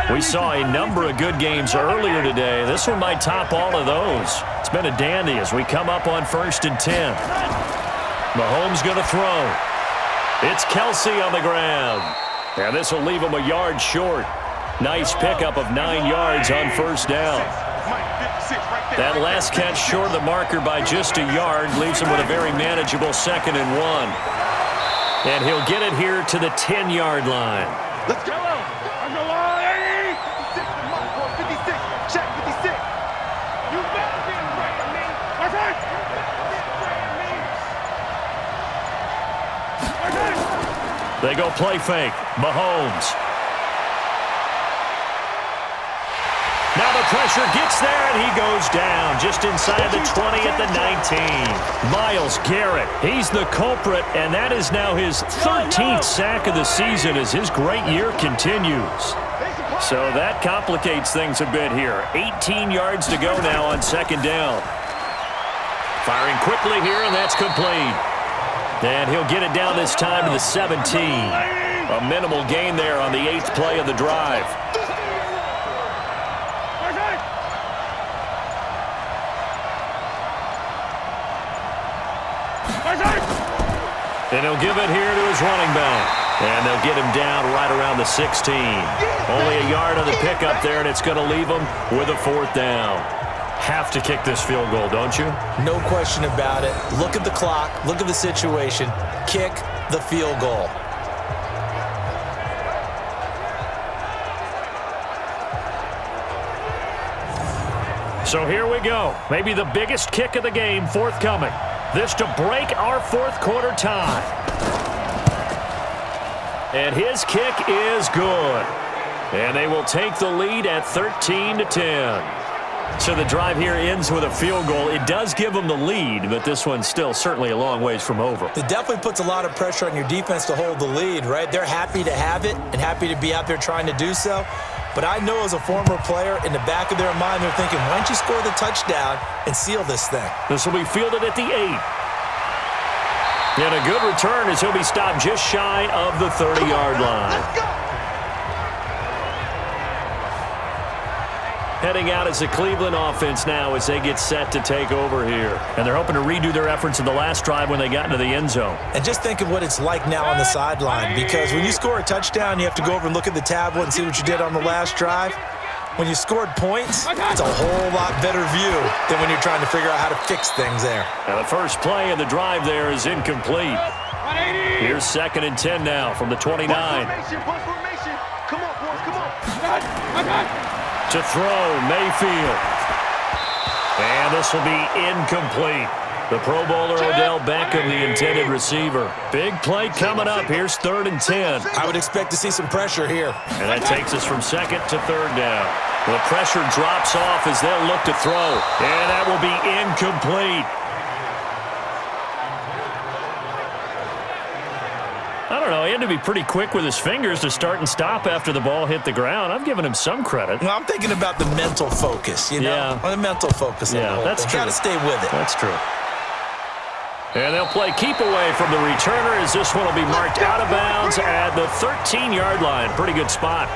We saw a number of good games earlier today. This one might top all of those. It's been a dandy as we come up on 1st and 10. Mahomes going to throw. It's Kelsey on the ground. And this will leave him a yard short. Nice pickup of 9 yards on first down. That last catch short of the marker by just a yard leaves him with a very manageable 2nd and 1. And he'll get it here to the 10-yard line. Let's go. They go play fake. Mahomes. Now the pressure gets there, and he goes down just inside the 20 at the 19. Myles Garrett, he's the culprit, and that is now his 13th sack of the season as his great year continues. So that complicates things a bit here. 18 yards to go now on 2nd down. Firing quickly here, and that's complete. And he'll get it down this time to the 17. A minimal gain there on the 8th play of the drive. And he'll give it here to his running back. And they'll get him down right around the 16. Only a yard on the pickup there, and it's going to leave him with a 4th down. Have to kick this field goal, don't you? No question about it. Look at the clock. Look at the situation. Kick the field goal. So here we go. Maybe the biggest kick of the game forthcoming. This to break our 4th quarter tie. And his kick is good. And they will take the lead at 13-10. So the drive here ends with a field goal. It does give them the lead, but this one's still certainly a long ways from over. It definitely puts a lot of pressure on your defense to hold the lead, right? They're happy to have it and happy to be out there trying to do so. But I know as a former player, in the back of their mind, they're thinking, why don't you score the touchdown and seal this thing? This will be fielded at the 8. And a good return as he'll be stopped just shy of the 30-yard line. Let's go. Heading out as the Cleveland offense now as they get set to take over here. And they're hoping to redo their efforts in the last drive when they got into the end zone. And just think of what it's like now on the sideline, because when you score a touchdown, you have to go over and look at the tablet and see what you did on the last drive. When you scored points, it's a whole lot better view than when you're trying to figure out how to fix things there. Now the first play of the drive there is incomplete. Here's 2nd and 10 now from the 29. Formation. Come on, boys, come on. To throw, Mayfield. And this will be incomplete. The Pro Bowler Odell Beckham, the intended receiver. Big play coming up. Here's 3rd and 10. I would expect to see some pressure here. And that takes us from 2nd to 3rd down. The pressure drops off as they'll look to throw. And that will be incomplete. I don't know. He had to be pretty quick with his fingers to start and stop after the ball hit the ground. I've given him some credit. Well, I'm thinking about the mental focus, you know? Yeah. The mental focus. Yeah, that's true. Got to stay with it. That's true. And they'll play keep away from the returner as this one will be marked out of bounds at the 13-yard line. Pretty good spot.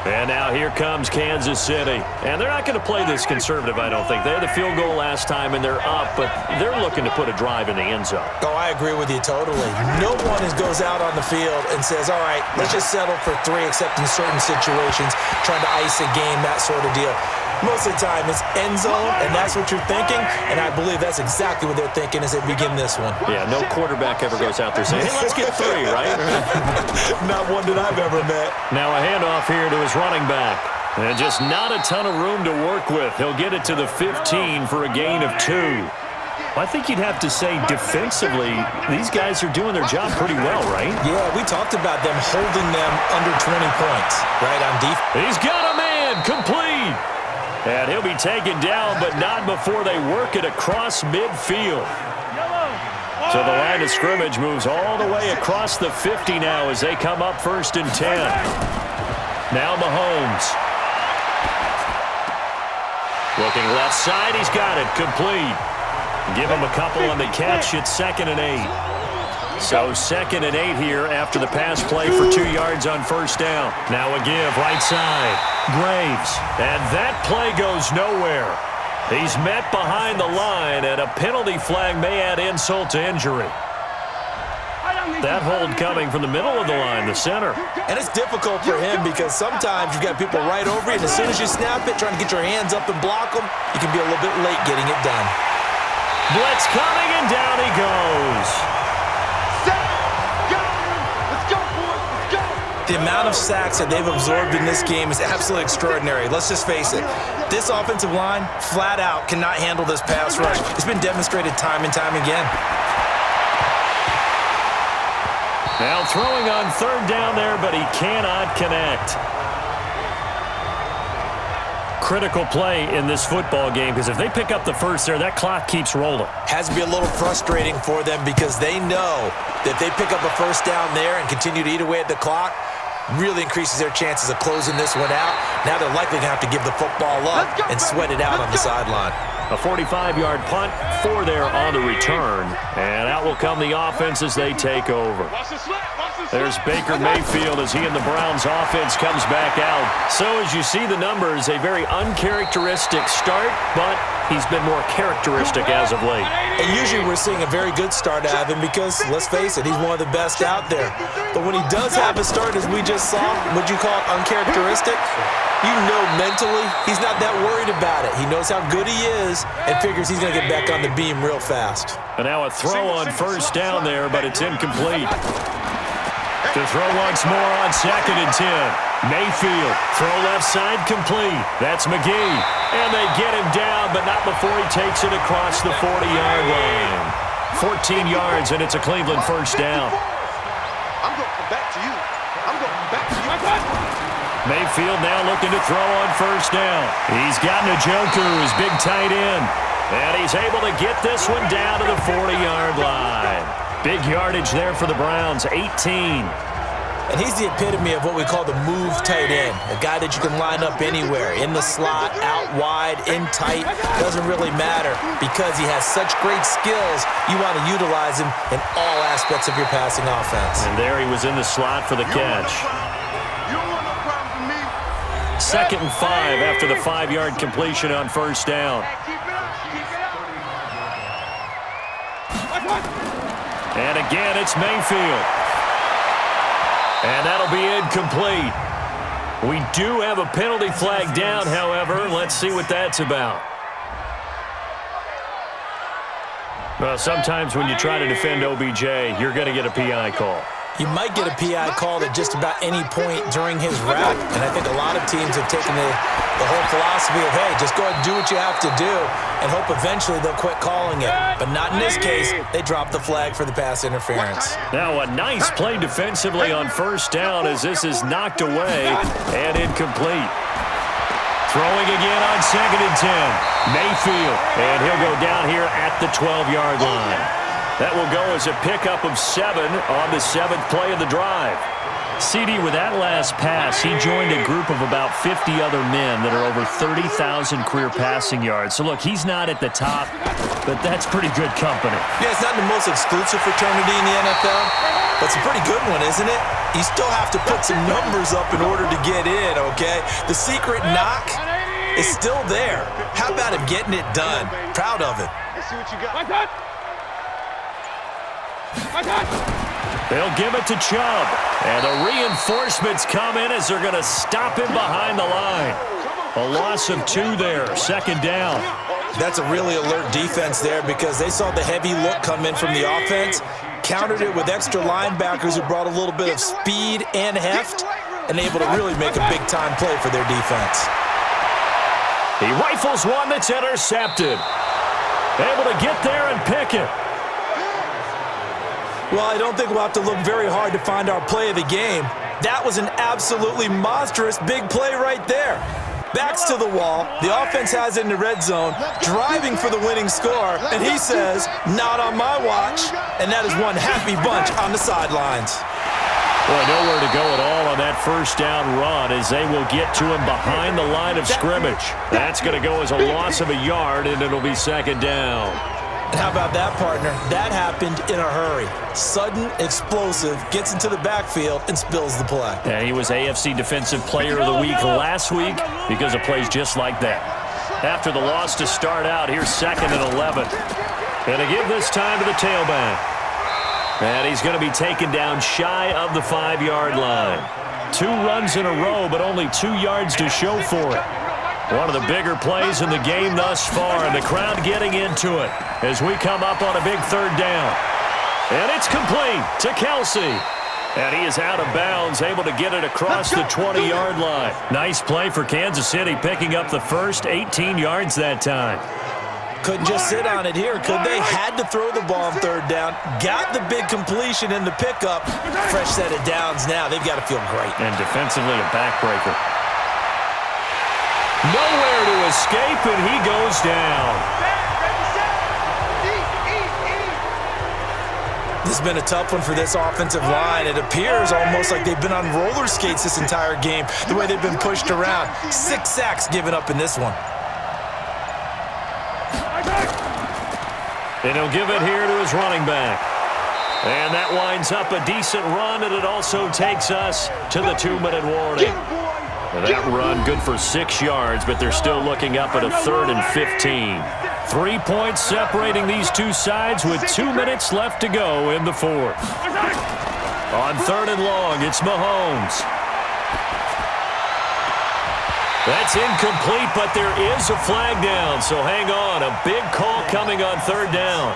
And now here comes Kansas City. And they're not going to play this conservative, I don't think. They had the field goal last time, and they're up, but they're looking to put a drive in the end zone. Oh, I agree with you totally. No one goes out on the field and says, all right, let's just settle for 3, except in certain situations, trying to ice a game, that sort of deal. Most of the time, it's end zone, and that's what you're thinking, and I believe that's exactly what they're thinking as they begin this one. Yeah, no quarterback ever goes out there saying, hey, let's get 3, right? Not one that I've ever met. Now a handoff here to his running back. And just not a ton of room to work with. He'll get it to the 15 for a gain of 2. I think you'd have to say defensively, these guys are doing their job pretty well, right? Yeah, we talked about them holding them under 20 points, right, on defense. He's got a man, complete. And he'll be taken down, but not before they work it across midfield. So the line of scrimmage moves all the way across the 50 now as they come up 1st and 10. Now Mahomes. Looking left side, he's got it, complete. Give him a couple on the catch. It's 2nd and 8. So 2nd and 8 here after the pass play for 2 yards on 1st down. Now a give, right side. Graves. And that play goes nowhere. He's met behind the line, and a penalty flag may add insult to injury. That hold coming from the middle of the line, the center. And it's difficult for him because sometimes you've got people right over you, and as soon as you snap it, trying to get your hands up and block them, you can be a little bit late getting it done. Blitz coming, and down he goes. The amount of sacks that they've absorbed in this game is absolutely extraordinary. Let's just face it. This offensive line, flat out, cannot handle this pass rush. It's been demonstrated time and time again. Now throwing on 3rd down there, but he cannot connect. Critical play in this football game, because if they pick up the first there, that clock keeps rolling. Has to be a little frustrating for them because they know that if they pick up a 1st down there and continue to eat away at the clock, really increases their chances of closing this one out. Now they're likely going to have to give the football up and sweat it out on the sideline. A 45-yard punt, 4 there on the return. And out will come the offense as they take over. There's Baker Mayfield as he and the Browns offense comes back out. So as you see the numbers, a very uncharacteristic start, but he's been more characteristic as of late. And usually we're seeing a very good start out of him because, let's face it, he's one of the best out there. But when he does have a start, as we just saw, would you call it uncharacteristic? You know mentally he's not that worried about it. He knows how good he is and figures he's going to get back on the beam real fast. And now a throw on 1st down there, but it's incomplete. To throw once more on 2nd and 10. Mayfield, throw left side complete. That's McGee. And they get him down, but not before he takes it across the 40-yard line. 14 yards, and it's a Cleveland 1st down. I'm going to come back to you. I'm going to come back to you. Mayfield now looking to throw on first down. He's got Njoku, his big tight end. And he's able to get this one down to the 40-yard line. Big yardage there for the Browns, 18. And he's the epitome of what we call the move tight end, a guy that you can line up anywhere, in the slot, out wide, in tight, doesn't really matter because he has such great skills. You want to utilize him in all aspects of your passing offense. And there he was in the slot for the catch. You don't want no problem from me. 2nd and 5 after the 5-yard completion on first down. Keep it up. Keep it up. And again, it's Mayfield. And that'll be incomplete. We do have a penalty flag down, however. Let's see what that's about. Well, sometimes when you try to defend OBJ, you're going to get a PI call. You might get a PI called at just about any point during his route. And I think a lot of teams have taken the whole philosophy of, hey, just go ahead and do what you have to do and hope eventually they'll quit calling it. But not in this case. They dropped the flag for the pass interference. Now a nice play defensively on first down as this is knocked away and incomplete. Throwing again on 2nd and 10. Mayfield. And he'll go down here at the 12-yard line. That will go as a pickup of 7 on the 7th play of the drive. CD, with that last pass, he joined a group of about 50 other men that are over 30,000 career passing yards. So, look, he's not at the top, but that's pretty good company. Yeah, it's not the most exclusive fraternity in the NFL, but it's a pretty good one, isn't it? You still have to put some numbers up in order to get in, okay? The secret knock is still there. How about him getting it done? Proud of it. Let's see what you got. They'll give it to Chubb. And the reinforcements come in as they're going to stop him behind the line. A loss of 2 there, 2nd down. That's a really alert defense there because they saw the heavy look come in from the offense, countered it with extra linebackers who brought a little bit of speed and heft, and able to really make a big-time play for their defense. He rifles one that's intercepted. Able to get there and pick it. Well, I don't think we'll have to look very hard to find our play of the game. That was an absolutely monstrous big play right there. Backs to the wall, the offense has it in the red zone, driving for the winning score, and he says, not on my watch, and that is one happy bunch on the sidelines. Well, nowhere to go at all on that first down run as they will get to him behind the line of scrimmage. That's going to go as a loss of a yard, and it'll be 2nd down. And how about that, partner? That happened in a hurry. Sudden, explosive, gets into the backfield, and spills the play. And he was AFC Defensive Player of the Week last week because of plays just like that. After the loss to start out, here's 2nd and 11. And to give this time to the tailback. And he's going to be taken down shy of the 5-yard line. 2 runs in a row, but only 2 yards to show for it. One of the bigger plays in the game thus far, and the crowd getting into it as we come up on a big 3rd down. And it's complete to Kelsey. And he is out of bounds, able to get it across the 20-yard line. Nice play for Kansas City, picking up the first 18 yards that time. Couldn't just sit on it here, could they? Had to throw the ball on 3rd down. Got the big completion in the pickup. Fresh set of downs now. They've got to feel great. And defensively, a backbreaker. Nowhere to escape, and he goes down. This has been a tough one for this offensive line. It appears almost like they've been on roller skates this entire game, the way they've been pushed around. 6 sacks given up in this one. And he'll give it here to his running back. And that winds up a decent run, and it also takes us to the 2-minute warning. And that run good for 6 yards, but they're still looking up at a 3rd and 15. 3 points separating these two sides with 2 minutes left to go in the 4th. On 3rd and long, it's Mahomes. That's incomplete, but there is a flag down, so hang on. A big call coming on 3rd down.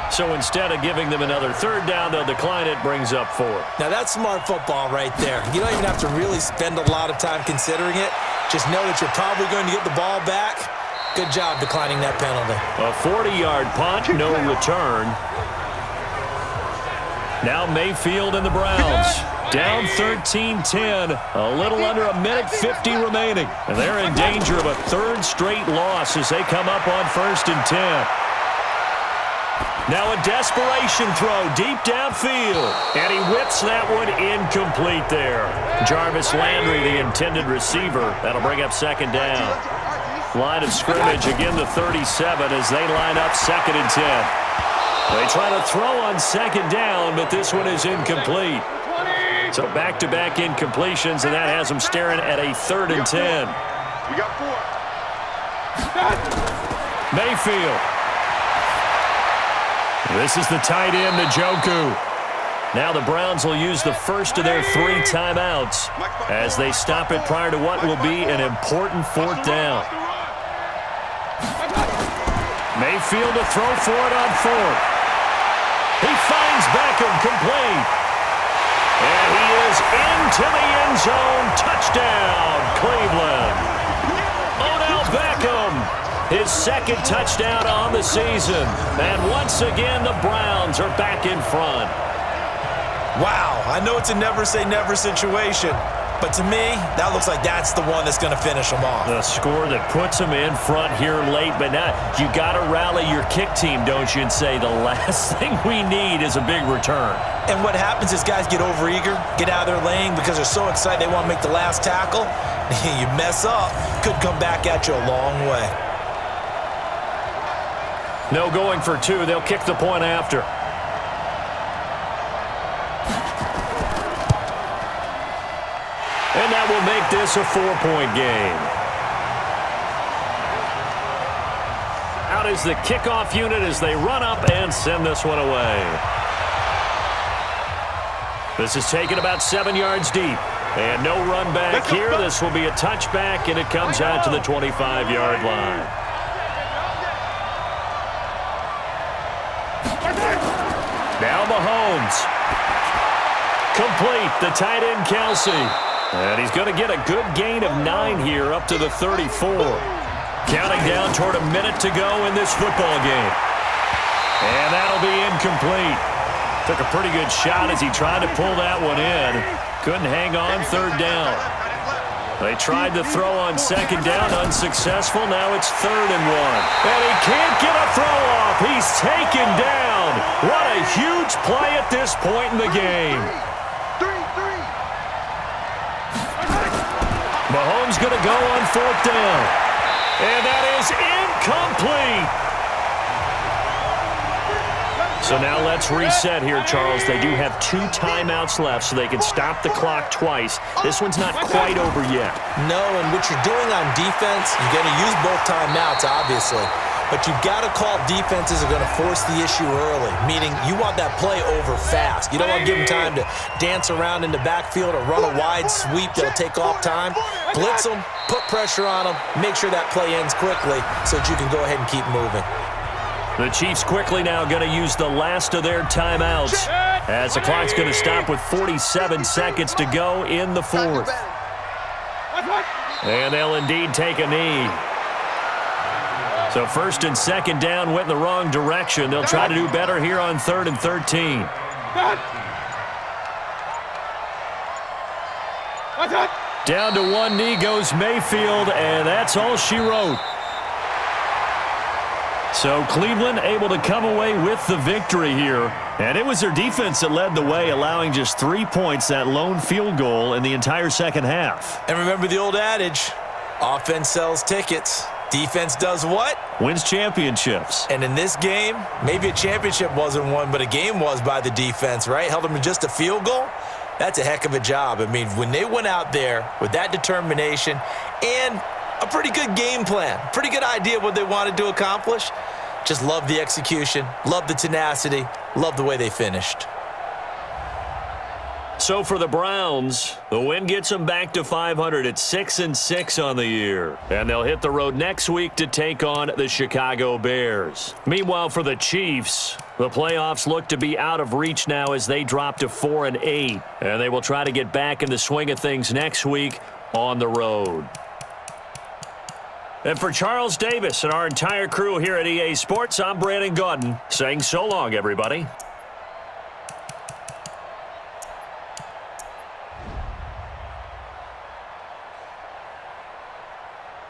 So instead of giving them another 3rd down, they'll decline it, brings up 4. Now that's smart football right there. You don't even have to really spend a lot of time considering it. Just know that you're probably going to get the ball back. Good job declining that penalty. A 40-yard punt, no return. Now Mayfield and the Browns. Down 13-10. A little under a minute 50 remaining. And they're in danger of a third straight loss as they come up on 1st and 10. Now a desperation throw deep downfield. And he whips that one incomplete there. Jarvis Landry, the intended receiver. That'll bring up 2nd down. Line of scrimmage again to 37 as they line up 2nd and 10. They try to throw on 2nd down, but this one is incomplete. So back-to-back incompletions, and that has them staring at a 3rd and 10. We got 4. Mayfield. This is the tight end, Njoku. Now the Browns will use the first of their 3 timeouts as they stop it prior to what will be an important 4th down. Mayfield to throw for it on 4th. He finds Beckham complete. And he is into the end zone. Touchdown, Cleveland. Odell Beckham, his 2nd touchdown on the season. And once again, the Browns are back in front. Wow, I know it's a never-say-never situation, but to me, that looks like that's the one that's going to finish them off. The score that puts them in front here late, but now you got to rally your kick team, don't you, and say the last thing we need is a big return. And what happens is guys get overeager, get out of their lane because they're so excited they want to make the last tackle. You mess up, could come back at you a long way. No going for 2. They'll kick the point after. And that will make this a 4-point game. Out is the kickoff unit as they run up and send this one away. This is taken about 7 yards deep. And no run back here. This will be a touchback, and it comes out to the 25-yard line. Now Mahomes. Complete, the tight end Kelsey. And he's going to get a good gain of 9 here up to the 34. Counting down toward a minute to go in this football game. And that'll be incomplete. Took a pretty good shot as he tried to pull that one in. Couldn't hang on 3rd down. They tried to throw on 2nd down, unsuccessful. Now it's 3rd and 1. And he can't get a throw off. He's taken down. What a huge play at this point in the game. Mahomes going to go on 4th down. And that is incomplete. So now let's reset here, Charles. They do have 2 timeouts left, so they can stop the clock twice. This one's not quite over yet. No, and what you're doing on defense, you're going to use both timeouts, obviously. But you've got to call defenses are going to force the issue early, meaning you want that play over fast. You don't want to give them time to dance around in the backfield or run a wide sweep that'll take off time. Blitz them, put pressure on them, make sure that play ends quickly so that you can go ahead and keep moving. The Chiefs quickly now going to use the last of their timeouts as the clock's going to stop with 47 seconds to go in the 4th. And they'll indeed take a knee. So 1st and 2nd down went in the wrong direction. They'll try to do better here on 3rd and 13. Down to 1 knee goes Mayfield, and that's all she wrote. So Cleveland able to come away with the victory here. And it was their defense that led the way, allowing just 3 points, that lone field goal in the entire second half. And remember the old adage, offense sells tickets. Defense does what? Wins championships. And in this game, maybe a championship wasn't won, but a game was by the defense, right? Held them to just a field goal. That's a heck of a job. I mean, when they went out there with that determination and a pretty good game plan, pretty good idea what they wanted to accomplish, just love the execution, love the tenacity, love the way they finished. So for the Browns, the win gets them back to 500 at 6-6 on the year. And they'll hit the road next week to take on the Chicago Bears. Meanwhile, for the Chiefs, the playoffs look to be out of reach now as they drop to 4-8. And they will try to get back in the swing of things next week on the road. And for Charles Davis and our entire crew here at EA Sports, I'm Brandon Gaudin saying so long, everybody.